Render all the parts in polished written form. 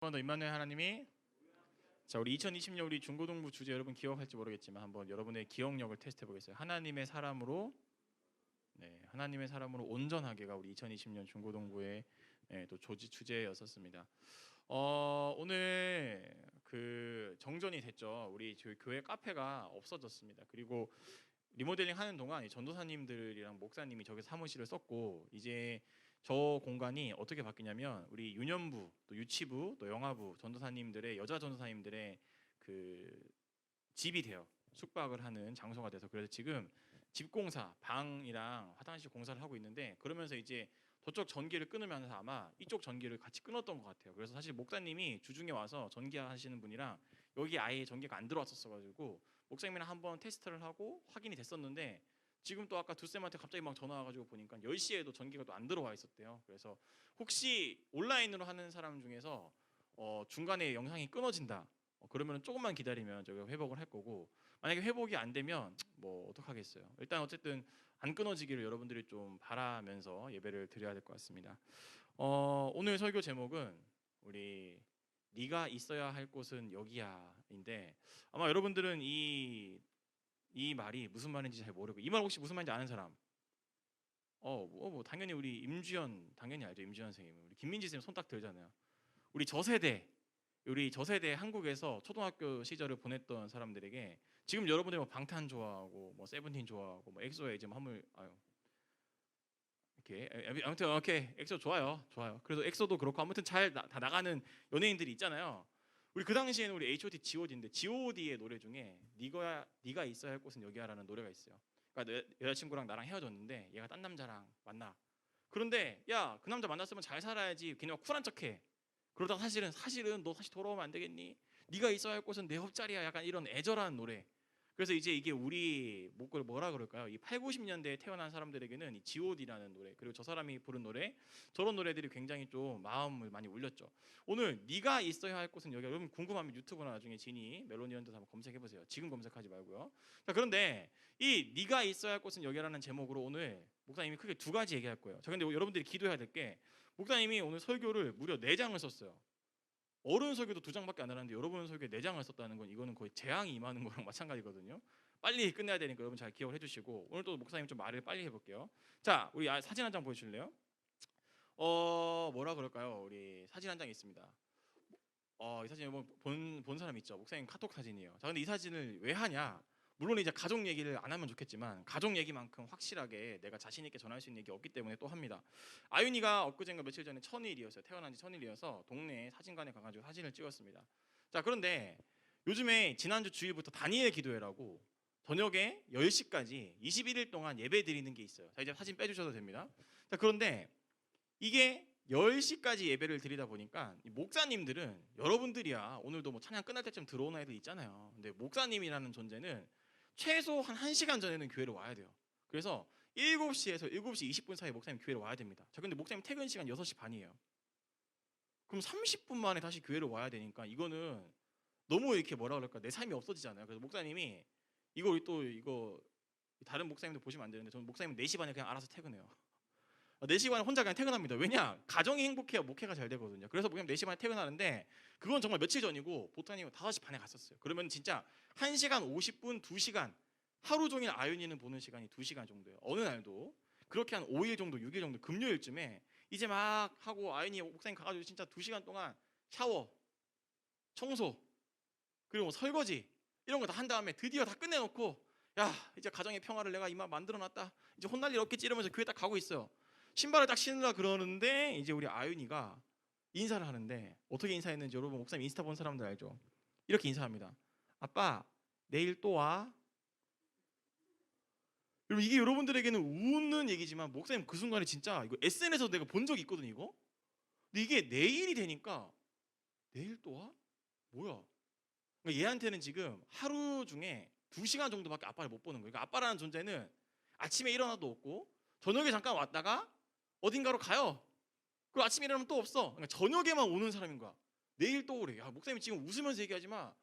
번 더 임마누엘 하나님이 우리 2020년 우리 중고등부 주제 여러분 기억할지 모르겠지만 한번 여러분의 기억력을 테스트해 보겠어요. 하나님의 사람으로 하나님의 사람으로 온전하게가 우리 2020년 중고등부의 또 주제였었습니다. 오늘 그 정전이 됐죠. 우리 저희 교회 카페가 없어졌습니다. 그리고 리모델링 하는 동안 전도사님들이랑 목사님이 저기 사무실을 썼고, 이제 저 공간이 어떻게 바뀌냐면 우리 유년부, 또 유치부, 또 영아부 전도사님들의 여자 전도사님들의 그 집이 돼요. 숙박을 하는 장소가 돼서. 그래서 지금 집 공사, 방이랑 화장실 공사를 하고 있는데, 그러면서 이제 저쪽 전기를 끊으면서 아마 이쪽 전기를 같이 끊었던 것 같아요. 그래서 사실 목사님이 주중에 와서 전기 하시는 분이랑 여기 아예 전기가 안 들어왔었어가지고 목사님이랑 한번 테스트를 하고 확인이 됐었는데, 지금 또 아까 두쌤한테 갑자기 막 전화 와가지고 보니까 10시에도 전기가 또 안 들어와 있었대요. 그래서 혹시 온라인으로 하는 사람 중에서 중간에 영상이 끊어진다, 그러면 조금만 기다리면 저희가 회복을 할 거고, 만약에 회복이 안 되면 뭐 어떡하겠어요. 일단 어쨌든 안 끊어지기를 여러분들이 좀 바라면서 예배를 드려야 될 것 같습니다. 오늘 설교 제목은 우리 네가 있어야 할 곳은 여기야인데, 아마 여러분들은 이 말이 무슨 말인지 잘 모르고, 이 말 혹시 무슨 말인지 아는 사람? 당연히 우리 임주현 당연히 알죠. 임주현 선생님, 우리 김민지 선생님 손 딱 들잖아요. 우리 저세대 한국에서 초등학교 시절을 보냈던 사람들에게 지금 여러분들이 뭐 방탄 좋아하고 뭐 세븐틴 좋아하고 뭐 엑소에 지금 한물 이렇게 아무튼 오케이, 엑소 좋아요. 그래서 엑소도 그렇고 아무튼 잘 다 나가는 연예인들이 있잖아요. 우리 그 당시에는 우리 H.O.T. G.O.D인데 G.O.D의 노래 중에 네가 있어야 할 곳은 여기야라는 노래가 있어요. 그러니까 내 여자친구랑 나랑 헤어졌는데 얘가 딴 남자랑 만나. 그런데 야, 그 남자 만났으면 잘 살아야지. 걔네가 쿨한 척해. 그러다가 사실은 너 다시 돌아오면 안 되겠니? 네가 있어야 할 곳은 내 옆자리야. 약간 이런 애절한 노래. 그래서 이제 이게 우리 뭐라 그럴까요? 이 8, 90년대에 태어난 사람들에게는 이 G.O.D라는 노래, 그리고 저 사람이 부른 노래, 저런 노래들이 굉장히 좀 마음을 많이 울렸죠. 오늘 네가 있어야 할 곳은 여기. 여러분 궁금하면 유튜브나 나중에 지니 멜로니언드 한번 검색해 보세요. 지금 검색하지 말고요. 자, 그런데 이 네가 있어야 할 곳은 여기라는 제목으로 오늘 목사님이 크게 두 가지 얘기할 거예요. 자, 근데 여러분들이 기도해야 될 게, 목사님이 오늘 설교를 무려 4장을 썼어요. 어른 설교도 2장밖에 안 하는데 여러분 설교에 4장을 썼다는 건 이거는 거의 재앙이 임하는 거랑 마찬가지거든요. 빨리 끝내야 되니까 여러분 잘 기억을 해주시고, 오늘 또 목사님 좀 말을 빨리 해볼게요. 자, 우리 사진 한 장 보여주실래요? 뭐라 그럴까요? 우리 사진 한 장 있습니다. 이 사진 본 사람 있죠? 목사님 카톡 사진이에요. 자, 근데 이 사진을 왜 하냐? 물론 이제 가족 얘기를 안 하면 좋겠지만 가족 얘기만큼 확실하게 내가 자신 있게 전할 수 있는 얘기 없기 때문에 또 합니다. 아윤이가 엊그젠가 며칠 전에 천일이었어요. 태어난 지 천일이어서 동네 사진관에 가가지고 사진을 찍었습니다. 자, 그런데 요즘에 지난주 주일부터 다니엘 기도회라고 저녁에 10시까지 21일 동안 예배 드리는 게 있어요. 자, 이제 사진 빼주셔도 됩니다. 자, 그런데 이게 10시까지 예배를 드리다 보니까 목사님들은, 여러분들이야 오늘도 뭐 찬양 끝날 때쯤 들어오는 애들 있잖아요. 근데 목사님이라는 존재는 최소 한 1시간 전에는 교회를 와야 돼요. 그래서 7시에서 7시 20분 사이에 목사님 교회를 와야 됩니다. 자, 근데 목사님 퇴근 시간 6시 반이에요. 그럼 30분 만에 다시 교회를 와야 되니까 이거는 너무 이렇게 뭐라 그럴까, 내 삶이 없어지잖아요. 그래서 목사님이 이거 다른 목사님들 보시면 안 되는데, 저는 목사님 4시 반에 그냥 알아서 퇴근해요. 4시 반에 혼자 그냥 퇴근합니다. 왜냐? 가정이 행복해야 목회가 잘 되거든요. 그래서 그냥 4시 반에 퇴근하는데, 그건 정말 며칠 전이고 보통 아니면 5시 반에 갔었어요. 그러면 진짜 1시간 50분, 2시간, 하루 종일 아윤이는 보는 시간이 2시간 정도예요. 어느 날도 그렇게 한 5일 정도, 6일 정도, 금요일쯤에 이제 막 하고 아윤이 목사님 가가지고 진짜 2시간 동안 샤워, 청소, 그리고 뭐 설거지 이런 거 다 한 다음에 드디어 다 끝내놓고, 야, 이제 가정의 평화를 내가 이만 만들어놨다, 이제 혼날 일 없겠지 이러면서 교회 딱 가고 있어요. 신발을 딱 신으려 그러는데 이제 우리 아윤이가 인사를 하는데, 어떻게 인사했는지 여러분 목사님 인스타 본 사람들 알죠? 이렇게 인사합니다. 아빠, 내일 또 와. 여러분, 이게 여러분들에게는 웃는 얘기지만 목사님 그 순간에 진짜 이거 SNS에서 내가 본 적이 있거든요, 이거. 근데 이게 내일이 되니까, 내일 또 와? 뭐야? 그러니까 얘한테는 지금 하루 중에 2시간 정도밖에 아빠를 못 보는 거예요. 그러니까 아빠라는 존재는 아침에 일어나도 없고, 저녁에 잠깐 왔다가 어딘가로 가요. 그리고 아침에 일어나면 또 없어. 그러니까 저녁에만 오는 사람인 거야. 내일 또 오래. 야, 목사님이 지금 웃으면서 얘기하지만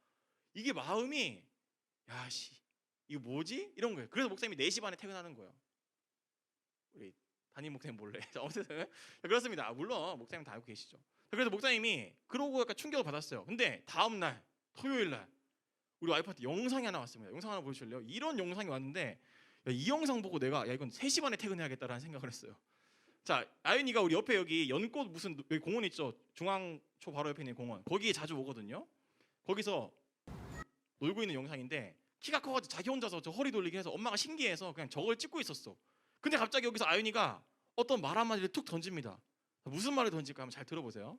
이게 마음이, 야, 씨, 이거 뭐지? 이런 거예요. 그래서 목사님이 4시 반에 퇴근하는 거예요. 우리 담임 목사님 몰래. 아무튼 그렇습니다. 물론 목사님 다 알고 계시죠. 그래서 목사님이 그러고 약간 충격을 받았어요. 근데 다음 날 토요일 날 우리 와이프한테 영상이 하나 왔습니다. 영상 하나 보여주실래요? 이런 영상이 왔는데 야, 이 영상 보고 내가 야 이건 3시 반에 퇴근해야겠다라는 생각을 했어요. 자, 아윤이가 우리 옆에 여기 연꽃 무슨 여기 공원 있죠? 중앙초 바로 옆에 있는 공원. 거기에 자주 오거든요. 거기서 놀고 있는 영상인데 키가 커가지고 자기 혼자서 저 허리 돌리기 해서 엄마가 신기해서 그냥 저걸 찍고 있었어. 근데 갑자기 여기서 아윤이가 어떤 말 한마디를 툭 던집니다. 무슨 말을 던질까 한번 잘 들어보세요.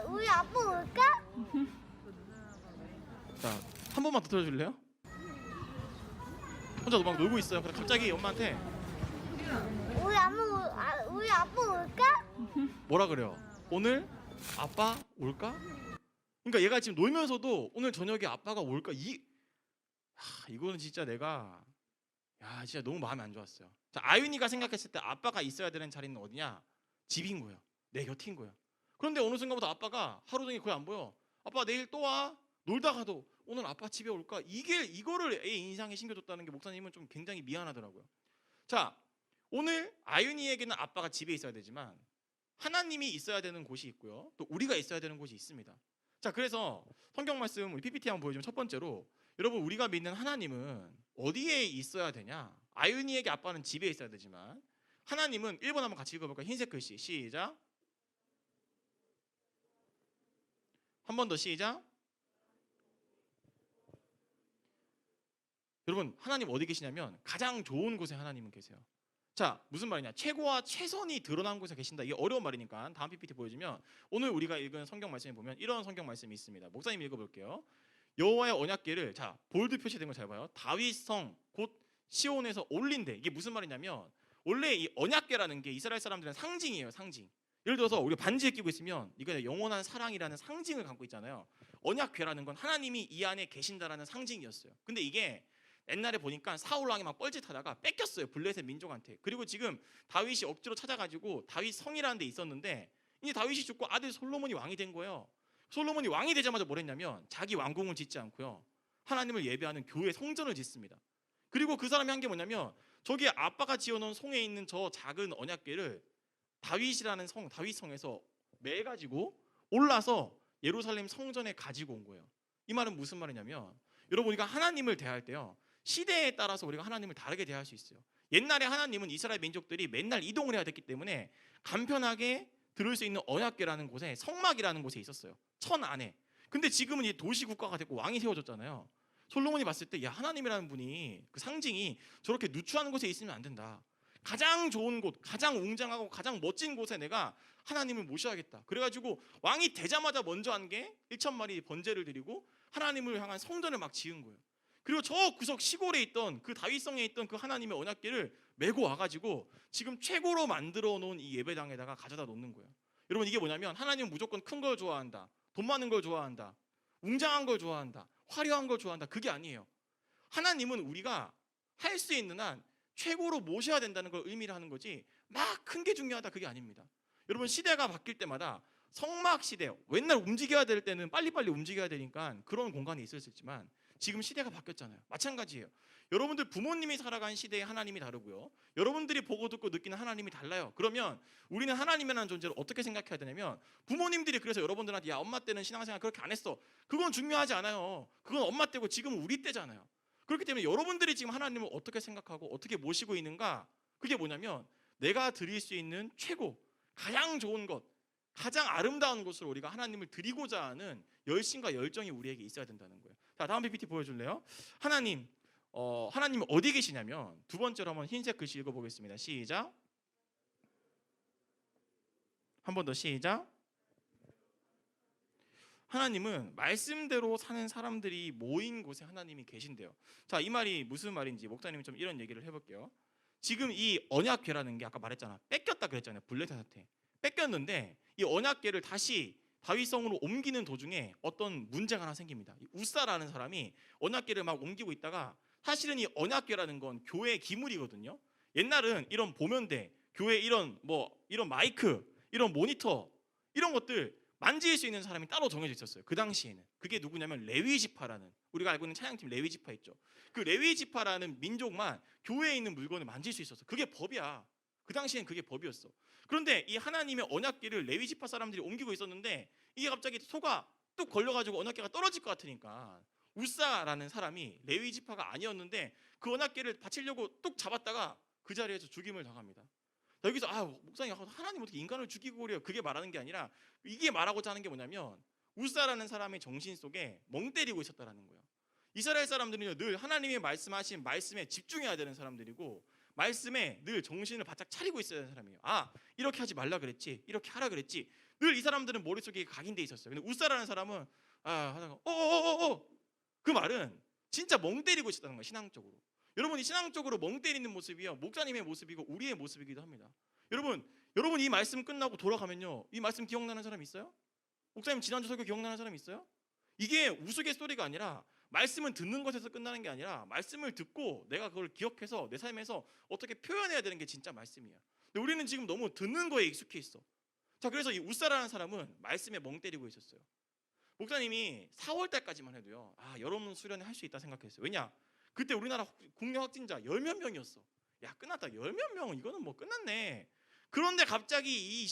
우리 아빠 올까? 자, 한 번만 더 들어줄래요? 혼자 막 놀고 있어요. 그래 갑자기 엄마한테 우리 아빠 올까? 뭐라 그래요? 오늘 아빠 올까? 그러니까 얘가 지금 놀면서도 오늘 저녁에 아빠가 올까? 이거는 진짜 내가 진짜 너무 마음에 안 좋았어요. 자, 아윤이가 생각했을 때 아빠가 있어야 되는 자리는 어디냐? 집인 거예요. 내 곁인 거예요. 그런데 어느 순간부터 아빠가 하루 종일 거기 안 보여. 아빠 내일 또 와. 놀다가도 오늘 아빠 집에 올까? 이거를 애 인상에 신겨줬다는 게 목사님은 좀 굉장히 미안하더라고요. 자, 오늘 아윤이에게는 아빠가 집에 있어야 되지만 하나님이 있어야 되는 곳이 있고요. 또 우리가 있어야 되는 곳이 있습니다. 자, 그래서 성경 말씀 우리 PPT 한번 보여주면 첫 번째로 여러분 우리가 믿는 하나님은 어디에 있어야 되냐? 아윤이에게 아빠는 집에 있어야 되지만 하나님은 1번 한번 같이 읽어볼까요? 흰색 글씨 시작. 한 번 더 시작. 여러분 하나님 어디 계시냐면 가장 좋은 곳에 하나님은 계세요. 자, 무슨 말이냐? 최고와 최선이 드러난 곳에 계신다. 이게 어려운 말이니까 다음 PPT 보여주면 오늘 우리가 읽은 성경 말씀에 보면 이런 성경 말씀이 있습니다. 목사님 읽어볼게요. 여호와의 언약궤를 자 볼드 표시된 거 잘 봐요. 다윗성 곧 시온에서 올린대. 이게 무슨 말이냐면 원래 이 언약궤라는 게 이스라엘 사람들은 상징이에요. 상징. 예를 들어서 우리가 반지에 끼고 있으면 이거 영원한 사랑이라는 상징을 갖고 있잖아요. 언약궤라는 건 하나님이 이 안에 계신다라는 상징이었어요. 근데 이게 옛날에 보니까 사울 왕이 막 뻘짓하다가 뺏겼어요. 블레셋 민족한테. 그리고 지금 다윗이 억지로 찾아가지고 다윗 성이라는 데 있었는데 이제 다윗이 죽고 아들 솔로몬이 왕이 된 거예요. 솔로몬이 왕이 되자마자 뭘 했냐면 자기 왕궁을 짓지 않고요. 하나님을 예배하는 교회 성전을 짓습니다. 그리고 그 사람이 한 게 뭐냐면 저기 아빠가 지어놓은 성에 있는 저 작은 언약궤를 다윗이라는 성, 다윗성에서 매가지고 올라서 예루살렘 성전에 가지고 온 거예요. 이 말은 무슨 말이냐면 여러분 우리가 하나님을 대할 때요. 시대에 따라서 우리가 하나님을 다르게 대할 수 있어요. 옛날에 하나님은 이스라엘 민족들이 맨날 이동을 해야 됐기 때문에 간편하게 들을 수 있는 언약궤라는 곳에 성막이라는 곳에 있었어요. 천 안에. 근데 지금은 이 도시 국가가 됐고 왕이 세워졌잖아요. 솔로몬이 봤을 때 야 하나님이라는 분이 그 상징이 저렇게 누추한 곳에 있으면 안 된다. 가장 좋은 곳, 가장 웅장하고 가장 멋진 곳에 내가 하나님을 모셔야겠다. 그래가지고 왕이 되자마자 먼저 한 게 1,000마리 번제를 드리고 하나님을 향한 성전을 막 지은 거예요. 그리고 저 구석 시골에 있던 그 다윗성에 있던 그 하나님의 언약궤를 메고 와가지고 지금 최고로 만들어 놓은 이 예배당에다가 가져다 놓는 거예요. 여러분 이게 뭐냐면 하나님은 무조건 큰 걸 좋아한다, 돈 많은 걸 좋아한다, 웅장한 걸 좋아한다, 화려한 걸 좋아한다. 그게 아니에요. 하나님은 우리가 할 수 있는 한 최고로 모셔야 된다는 걸 의미를 하는 거지 막 큰 게 중요하다 그게 아닙니다. 여러분 시대가 바뀔 때마다 성막 시대, 맨날 움직여야 될 때는 빨리빨리 움직여야 되니까 그런 공간이 있을 수 있지만 지금 시대가 바뀌었잖아요. 마찬가지예요. 여러분들 부모님이 살아간 시대의 하나님이 다르고요. 여러분들이 보고 듣고 느끼는 하나님이 달라요. 그러면 우리는 하나님이라는 존재를 어떻게 생각해야 되냐면 부모님들이 그래서 여러분들한테 야 엄마 때는 신앙생활 그렇게 안 했어. 그건 중요하지 않아요. 그건 엄마 때고 지금은 우리 때잖아요. 그렇기 때문에 여러분들이 지금 하나님을 어떻게 생각하고 어떻게 모시고 있는가 그게 뭐냐면 내가 드릴 수 있는 최고 가장 좋은 것 가장 아름다운 곳으로 우리가 하나님을 드리고자 하는 열심과 열정이 우리에게 있어야 된다는 거예요. 자 다음 PPT 보여줄래요? 하나님 어디 계시냐면 두 번째로 한번 흰색 글씨 읽어보겠습니다. 시작. 한 번 더 시작. 하나님은 말씀대로 사는 사람들이 모인 곳에 하나님이 계신대요. 자, 이 말이 무슨 말인지 목사님이 좀 이런 얘기를 해볼게요. 지금 이 언약궤라는 게 아까 말했잖아. 뺏겼다 그랬잖아요. 블레셋한테. 뺏겼는데 이 언약궤를 다시 다윗성으로 옮기는 도중에 어떤 문제가 하나 생깁니다. 우사라는 사람이 언약궤를 막 옮기고 있다가 사실은 이 언약궤라는 건 교회의 기물이거든요. 옛날은 이런 보면대, 교회 이런 마이크, 이런 모니터 이런 것들 만질 수 있는 사람이 따로 정해져 있었어요. 그 당시에는. 그게 누구냐면 레위 지파라는, 우리가 알고 있는 찬양팀 레위 지파 있죠. 그 레위 지파라는 민족만 교회에 있는 물건을 만질 수 있었어. 그게 법이야. 그 당시엔 그게 법이었어. 그런데 이 하나님의 언약궤를 레위 지파 사람들이 옮기고 있었는데 이게 갑자기 소가 뚝 걸려가지고 언약궤가 떨어질 것 같으니까 우사라는 사람이 레위 지파가 아니었는데 그 언약궤를 바치려고 뚝 잡았다가 그 자리에서 죽임을 당합니다. 여기서 목사님 하나님 어떻게 인간을 죽이고 그래요? 그게 말하는 게 아니라 이게 말하고자 하는 게 뭐냐면 우사라는 사람의 정신 속에 멍 때리고 있었다라는 거예요. 이스라엘 사람들은요 늘 하나님의 말씀하신 말씀에 집중해야 되는 사람들이고 말씀에 늘 정신을 바짝 차리고 있어야 되는 사람이에요. 이렇게 하지 말라 그랬지, 이렇게 하라 그랬지. 늘 이 사람들은 머릿속에 각인돼 있었어요. 근데 우사라는 사람은 하다가 그 말은 진짜 멍 때리고 있었다는 거예요. 신앙적으로. 여러분이 신앙적으로 멍 때리는 모습이요 목사님의 모습이고 우리의 모습이기도 합니다. 여러분 이 말씀 끝나고 돌아가면요 이 말씀 기억나는 사람 있어요? 목사님 지난주 설교 기억나는 사람 있어요? 이게 우스갯소리가 아니라 말씀은 듣는 것에서 끝나는 게 아니라 말씀을 듣고 내가 그걸 기억해서 내 삶에서 어떻게 표현해야 되는 게 진짜 말씀이야. 근데 우리는 지금 너무 듣는 거에 익숙해 있어. 자, 그래서 이 우사라는 사람은 말씀에 멍 때리고 있었어요. 목사님이 4월 달까지만 해도요 여러분 수련회 할 수 있다 생각했어요. 왜냐? 그때 우리나라 국내 확진자 열 몇 명이었어. 야, 끝났다. 열 몇 명, 이거는 뭐 끝났네. 그런데 갑자기 이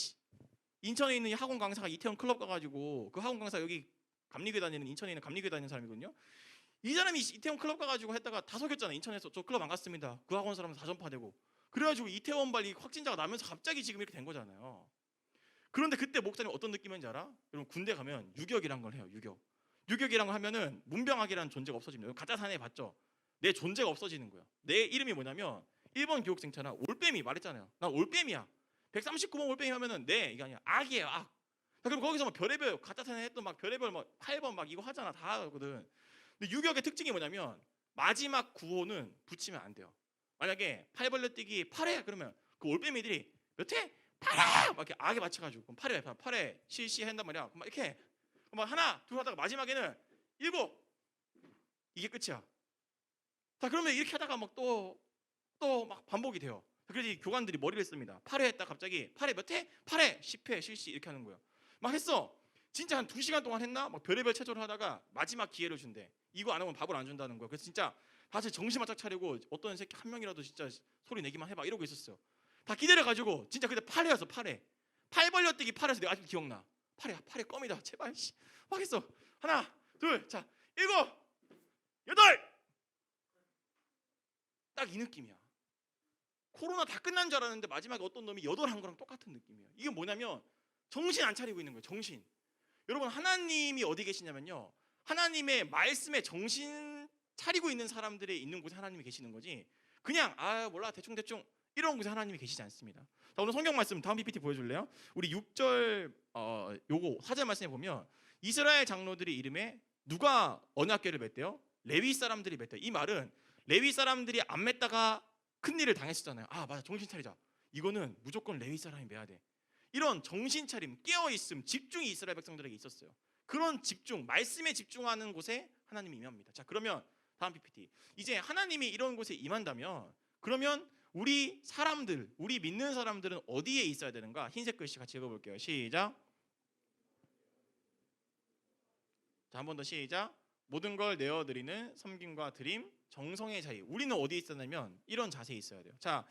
인천에 있는 이 학원 강사가 이태원 클럽 가가지고, 그 학원 강사 여기 감리교회 다니는, 인천에 있는 감리교회 다니는 사람이거든요. 이 사람이 이태원 클럽 가가지고 했다가 다 속였잖아. 인천에서 저 클럽 안 갔습니다. 그 학원 사람은 다 전파되고. 그래가지고 이태원 발이 확진자가 나면서 갑자기 지금 이렇게 된 거잖아요. 그런데 그때 목사님 어떤 느낌인지 알아? 여러분 군대 가면 유격이란 걸 해요. 유격이란 걸 하면은 문병학이라는 존재가 없어집니다. 가짜 사내 봤죠? 내 존재가 없어지는 거야. 내 이름이 뭐냐면 1번 교육생처럼 올빼미 말했잖아요. 난 올빼미야. 139번 올빼미 하면은 이게 아니야. 악이에요, 악. 자, 그럼 거기서 막 별의별 가짜 사내 했던 막 별의별 막 8번 막 이거 하잖아. 다 하거든. 근데 유격의 특징이 뭐냐면 마지막 구호는 붙이면 안 돼요. 만약에 8벌레 뛰기 8회 그러면 그 올빼미들이 몇 회? 8회! 막 이렇게 악에 맞춰가지고 그럼 8회 실시한단 말이야. 그럼 막 이렇게 막 하나 둘 하다가 마지막에는 7 이게 끝이야. 자, 그러면 이렇게 하다가 막 또 막 반복이 돼요. 그래서 이 교관들이 머리를 씁니다. 8회 했다 갑자기 8회 몇 회? 8회 10회 실시 이렇게 하는 거예요. 막 했어. 진짜 한 2시간 동안 했나? 막 별의별 체조를 하다가 마지막 기회를 준대. 이거 안 하면 밥을 안 준다는 거야. 그래서 진짜 다시 정신 바짝 차리고 어떤 새끼 한 명이라도 진짜 소리 내기만 해봐 이러고 있었어요. 다 기다려가지고 진짜 그때 8회였어. 8회. 8벌려 뛰기 8회에서 내가 아직 기억나. 8회 껌이다. 제발 막 했어. 하나 둘 자 7 8 딱 이 느낌이야. 코로나 다 끝난 줄 알았는데 마지막에 어떤 놈이 8 한 거랑 똑같은 느낌이에요. 이게 뭐냐면 정신 안 차리고 있는 거예요. 정신. 여러분 하나님이 어디 계시냐면요 하나님의 말씀에 정신 차리고 있는 사람들이 있는 곳에 하나님이 계시는 거지 그냥 몰라 대충 이런 곳에 하나님이 계시지 않습니다. 자, 오늘 성경 말씀 다음 PPT 보여줄래요? 우리 6절 요거 4절 말씀에 보면 이스라엘 장로들의 이름에 누가 언약궤를 맸대요? 레위 사람들이 맸대요. 이 말은 레위 사람들이 안 맸다가 큰일을 당했었잖아요. 맞아, 정신 차리자. 이거는 무조건 레위 사람이 매야 돼. 이런 정신 차림, 깨어있음, 집중이 이스라엘 백성들에게 있었어요. 그런 집중, 말씀에 집중하는 곳에 하나님이 임합니다. 자, 그러면 다음 PPT. 이제 하나님이 이런 곳에 임한다면 그러면 우리 사람들, 우리 믿는 사람들은 어디에 있어야 되는가? 흰색 글씨 같이 읽어볼게요. 시작. 자, 한 번 더 시작. 모든 걸 내어드리는 섬김과 드림, 정성의 자리. 우리는 어디에 있었냐면 이런 자세에 있어야 돼요. 자,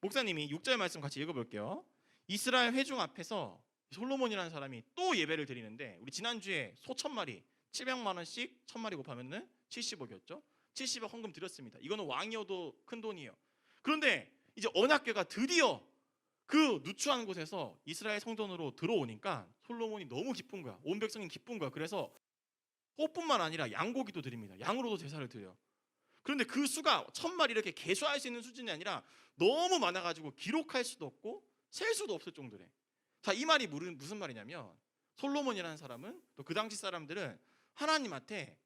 목사님이 6절 말씀 같이 읽어볼게요. 이스라엘 회중 앞에서 솔로몬이라는 사람이 또 예배를 드리는데 우리 지난주에 소 1000마리 700만 원씩 1000마리 곱하면 70억이었죠. 70억 헌금 드렸습니다. 이거는 왕이어도 큰 돈이에요. 그런데 이제 언약궤가 드디어 그 누추한 곳에서 이스라엘 성전으로 들어오니까 솔로몬이 너무 기쁜 거야. 온 백성이 기쁜 거야. 그래서 소뿐만 아니라 양고기도 드립니다. 양으로도 제사를 드려요. 그런데 그 수가 1000마리 이렇게 계수할 수 있는 수준이 아니라 너무 많아가지고 기록할 수도 없고 셀 수도 없을 정도래. 자, 이 말이 무슨 말이냐면 솔로몬이라는 사람은 또 그 당시 사람들은 하나님한테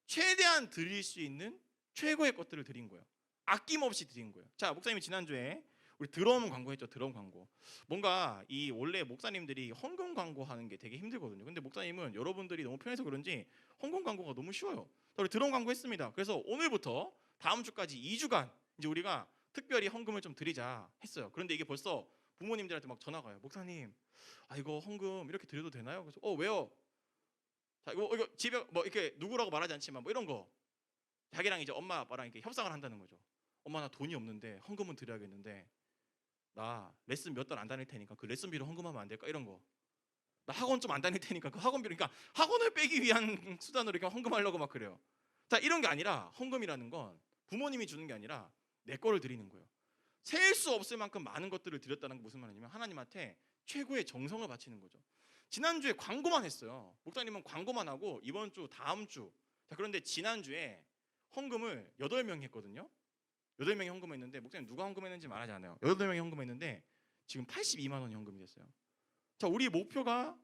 최대한 드릴 수 있는 최고의 것들을 드린 거예요. 아낌없이 드린 거예요. 자, 목사님이 지난주에 우리 드럼 광고 했죠. 드럼 광고. 뭔가 이 원래 목사님들이 헌금 광고 하는 게 되게 힘들거든요. 근데 목사님은 여러분들이 너무 편해서 그런지 헌금 광고가 너무 쉬워요. 우리 드럼 광고 했습니다. 그래서 오늘부터 다음 주까지 2주간 이제 우리가 특별히 헌금을 좀 드리자 했어요. 그런데 이게 벌써 부모님들한테 막 전화가 와요. 목사님, 아 이거 헌금 이렇게 드려도 되나요? 그래서 왜요? 자 이거 집에 뭐 이렇게 누구라고 말하지 않지만 뭐 이런 거 자기랑 이제 엄마 아빠랑 이렇게 협상을 한다는 거죠. 엄마 나 돈이 없는데 헌금은 드려야겠는데 나 레슨 몇 달 안 다닐 테니까 그 레슨비로 헌금하면 안 될까 이런 거. 나 학원 좀 안 다닐 테니까 그 학원비로 그러니까 학원을 빼기 위한 수단으로 이렇게 헌금하려고 막 그래요. 자 이런 게 아니라 헌금이라는 건 부모님이 주는 게 아니라 내 거를 드리는 거예요. 셀 수 없을 만큼 많은 것들을 드렸다는 게 무슨 말이냐면 하나님한테 최고의 정성을 바치는 거죠. 지난주에 광고만 했어요. 목사님은 광고만 하고 이번 주 다음 주. 자 그런데 지난주에 헌금을 8명이 했거든요. 8명이 헌금했는데 목사님 누가 헌금했는지 말하지 않아요. 8명이 헌금했는데 지금 82만 원이 헌금이 됐어요. 자 우리 목표가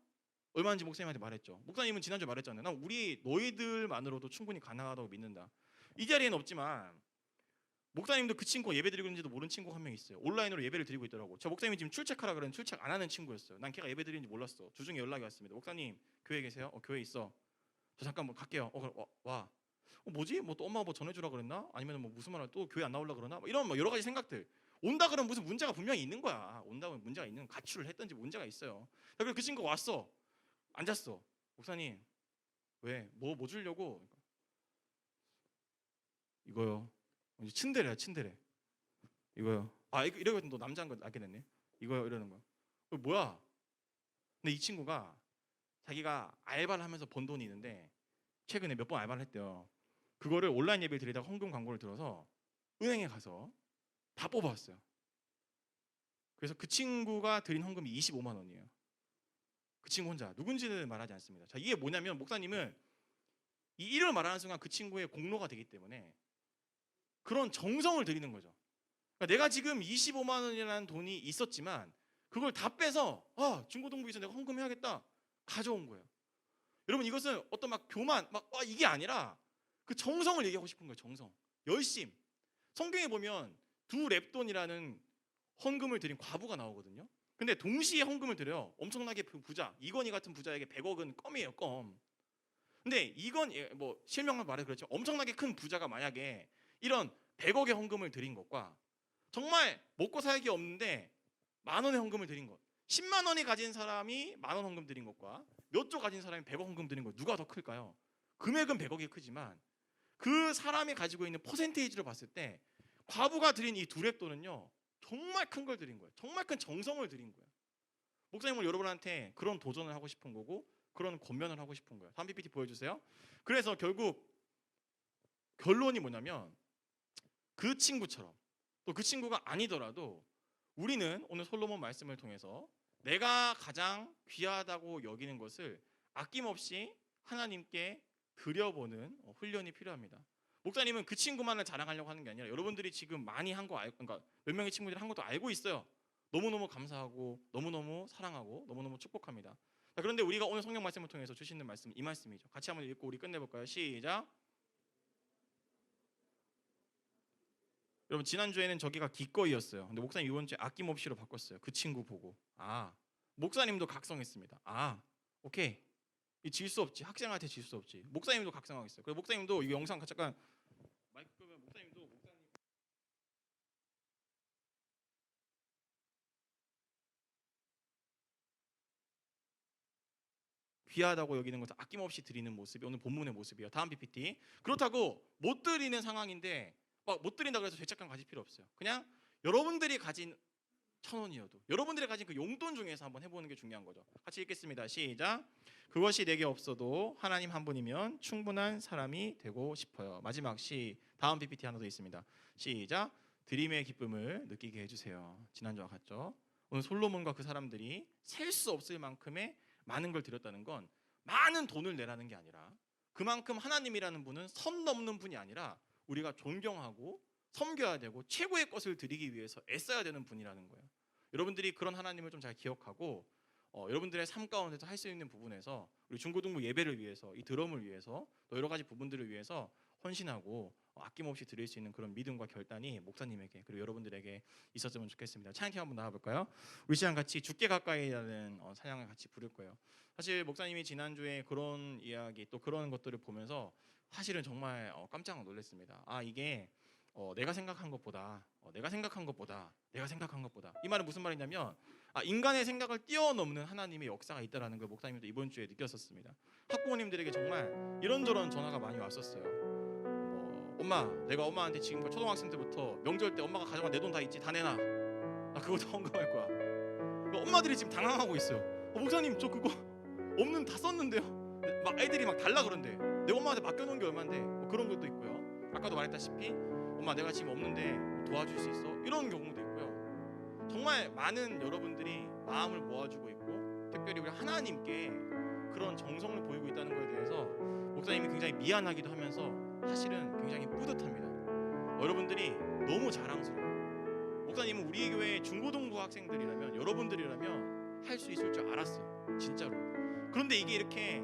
얼마인지 목사님한테 말했죠. 목사님은 지난주에 말했잖아요. 난 우리 너희들만으로도 충분히 가능하다고 믿는다. 이 자리에는 없지만 목사님도 그 친구가 예배 드리고 있는지도 모르는 친구가 한 명 있어요. 온라인으로 예배를 드리고 있더라고. 저 목사님이 지금 출첵하라 그러는데 출첵 안 하는 친구였어요. 난 걔가 예배 드리는지 몰랐어. 주중에 연락이 왔습니다. 목사님 교회 계세요? 교회 있어. 저 잠깐 뭐 갈게요. 와. 뭐지? 뭐 또 엄마가 뭐 전해주라 그랬나? 아니면 뭐 무슨 말을 또 교회 안 나오려 그러나? 뭐 이런 뭐 여러 가지 생각들. 온다 그러면 무슨 문제가 분명히 있는 거야. 온다면 문제가 있는 가출을 했든지 문제가 있어요. 그래서 그 친구가 왔어. 앉았어. 목사님 왜? 뭐 주려고? 이거요. 이제 친데레야 친데레. 이거요. 아 이러거든 너 남자인 거 알게 됐네. 이거요 이러는 거야. 뭐야? 근데 이 친구가 자기가 알바를 하면서 번 돈이 있는데 최근에 몇 번 알바를 했대요. 그거를 온라인 예배를 드리다가 헌금 광고를 들어서 은행에 가서 다 뽑아왔어요. 그래서 그 친구가 드린 헌금이 25만 원이에요. 그 친구 혼자 누군지는 말하지 않습니다. 자 이게 뭐냐면 목사님은 이 일을 말하는 순간 그 친구의 공로가 되기 때문에 그런 정성을 드리는 거죠. 그러니까 내가 지금 25만 원이라는 돈이 있었지만 그걸 다 빼서 중고등부에서 내가 헌금해야겠다 가져온 거예요. 여러분 이것은 어떤 막 교만 막 이게 아니라 그 정성을 얘기하고 싶은 거예요. 정성, 열심. 성경에 보면 두 렙돈이라는 헌금을 드린 과부가 나오거든요. 근데 동시에 헌금을 드려요. 엄청나게 부자 이건희 같은 부자에게 100억은 껌이에요. 껌. 근데 이건 뭐 실명을 말해 그렇죠. 엄청나게 큰 부자가 만약에 이런 100억의 헌금을 드린 것과 정말 먹고 살기 없는데 만 원의 헌금을 드린 것, 10만 원이 가진 사람이 만 원 헌금 드린 것과 몇 조 가진 사람이 100억 헌금 드린 것 누가 더 클까요? 금액은 100억이 크지만 그 사람이 가지고 있는 퍼센테이지로 봤을 때 과부가 드린 이 두 렙돈은요 정말 큰 걸 드린 거예요. 정말 큰 정성을 드린 거예요. 목사님은 여러분한테 그런 도전을 하고 싶은 거고 그런 권면을 하고 싶은 거예요. 다음 PPT 보여주세요. 그래서 결국 결론이 뭐냐면 그 친구처럼 또 그 친구가 아니더라도 우리는 오늘 솔로몬 말씀을 통해서 내가 가장 귀하다고 여기는 것을 아낌없이 하나님께 드려보는 훈련이 필요합니다. 목사님은 그 친구만을 자랑하려고 하는 게 아니라 여러분들이 지금 많이 한 거 알고, 그러니까 몇 명의 친구들이 한 것도 알고 있어요. 너무너무 감사하고 너무너무 사랑하고 너무너무 축복합니다. 자, 그런데 우리가 오늘 성경 말씀을 통해서 주시는 말씀 이 말씀이죠. 같이 한번 읽고 우리 끝내볼까요? 시작. 여러분 지난주에는 저기가 기꺼이였어요. 근데 목사님 이번 주에 아낌없이로 바꿨어요. 그 친구 보고 목사님도 각성했습니다. 오케이 질 수 없지. 학생한테 질 수 없지. 목사님도 각성하고 있어요. 그래서 목사님도 이 영상 잠깐 마이크 끄면 목사님 귀하다고 여기는 것을 아낌없이 드리는 모습이 오늘 본문의 모습이에요. 다음 PPT. 그렇다고 못 드리는 상황인데 못 드린다 그래서 죄책감 가질 필요 없어요. 그냥 여러분들이 가진 1,000원이어도 여러분들이 가진 그 용돈 중에서 한번 해보는 게 중요한 거죠. 같이 읽겠습니다. 시작. 그것이 내게 없어도 하나님 한 분이면 충분한 사람이 되고 싶어요. 마지막 다음 PPT 하나 더 있습니다. 시작. 드림의 기쁨을 느끼게 해주세요. 지난주와 같죠? 오늘 솔로몬과 그 사람들이 셀 수 없을 만큼의 많은 걸 드렸다는 건 많은 돈을 내라는 게 아니라 그만큼 하나님이라는 분은 선 넘는 분이 아니라 우리가 존경하고 섬겨야 되고 최고의 것을 드리기 위해서 애써야 되는 분이라는 거예요. 여러분들이 그런 하나님을 좀 잘 기억하고 여러분들의 삶 가운데서 할 수 있는 부분에서 우리 중고등부 예배를 위해서 이 드럼을 위해서 또 여러 가지 부분들을 위해서 헌신하고 아낌없이 드릴 수 있는 그런 믿음과 결단이 목사님에게 그리고 여러분들에게 있었으면 좋겠습니다. 찬양팀 한번 나와볼까요? 우리 시간 같이 죽게 가까이라는 찬양을 같이 부를 거예요. 사실 목사님이 지난주에 그런 이야기 또 그런 것들을 보면서 사실은 정말 깜짝 놀랐습니다. 이게 내가 생각한 것보다 이 말은 무슨 말이냐면 인간의 생각을 뛰어넘는 하나님의 역사가 있다라는 걸 목사님도 이번 주에 느꼈었습니다. 학부모님들에게 정말 이런저런 전화가 많이 왔었어요. 엄마, 내가 엄마한테 지금 초등학생 때부터 명절 때 엄마가 가져간 내 돈 다 있지? 다 내놔. 나 그거 다 헌금할 거야. 엄마들이 지금 당황하고 있어요. 목사님, 저 그거 없는 다 썼는데요. 막 애들이 막 달라 그런데 내 엄마한테 맡겨놓은 게 얼마인데 그런 것도 있고요. 아까도 말했다시피 엄마 내가 지금 없는데 도와줄 수 있어? 이런 경우도 있고요. 정말 많은 여러분들이 마음을 모아주고 있고 특별히 우리 하나님께 그런 정성을 보이고 있다는 것에 대해서 목사님이 굉장히 미안하기도 하면서 사실은 굉장히 뿌듯합니다. 여러분들이 너무 자랑스러워요. 목사님은 우리 교회 중고등부 학생들이라면 여러분들이라면 할 수 있을 줄 알았어요. 진짜로. 그런데 이게 이렇게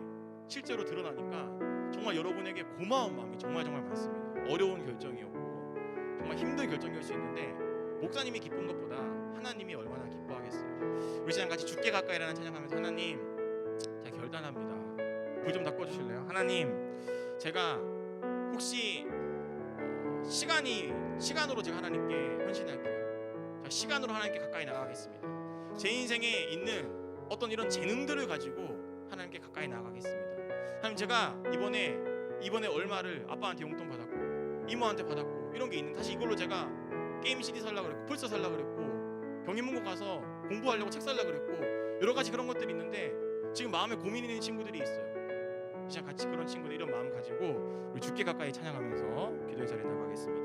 실제로 드러나니까 정말 여러분에게 고마운 마음이 정말 많습니다. 어려운 결정이었고 정말 힘든 결정일 수 있는데 목사님이 기쁜 것보다 하나님이 얼마나 기뻐하겠어요. 우리 시간 같이 주께 가까이라는 찬양하면서 하나님, 제가 결단합니다. 불 좀 다 꺼주실래요? 하나님, 제가 혹시 시간으로 제가 하나님께 헌신할게요. 제가 시간으로 하나님께 가까이 나가겠습니다. 제 인생에 있는 어떤 이런 재능들을 가지고 하나님께 가까이 나가겠습니다. 하나님, 제가 이번에 얼마를 아빠한테 용돈 받았고 이모한테 받았고 이런 게 있는, 사실 이걸로 제가 게임 CD 살라 그랬고 풀서 살라 그랬고 경인문고 가서 공부하려고 책 살라 그랬고 여러 가지 그런 것들이 있는데 지금 마음에 고민 있는 친구들이 있어요. 이제 같이 그런 친구들 이런 마음 가지고 우리 주께 가까이 찬양하면서 기도의 자리에 나가겠습니다.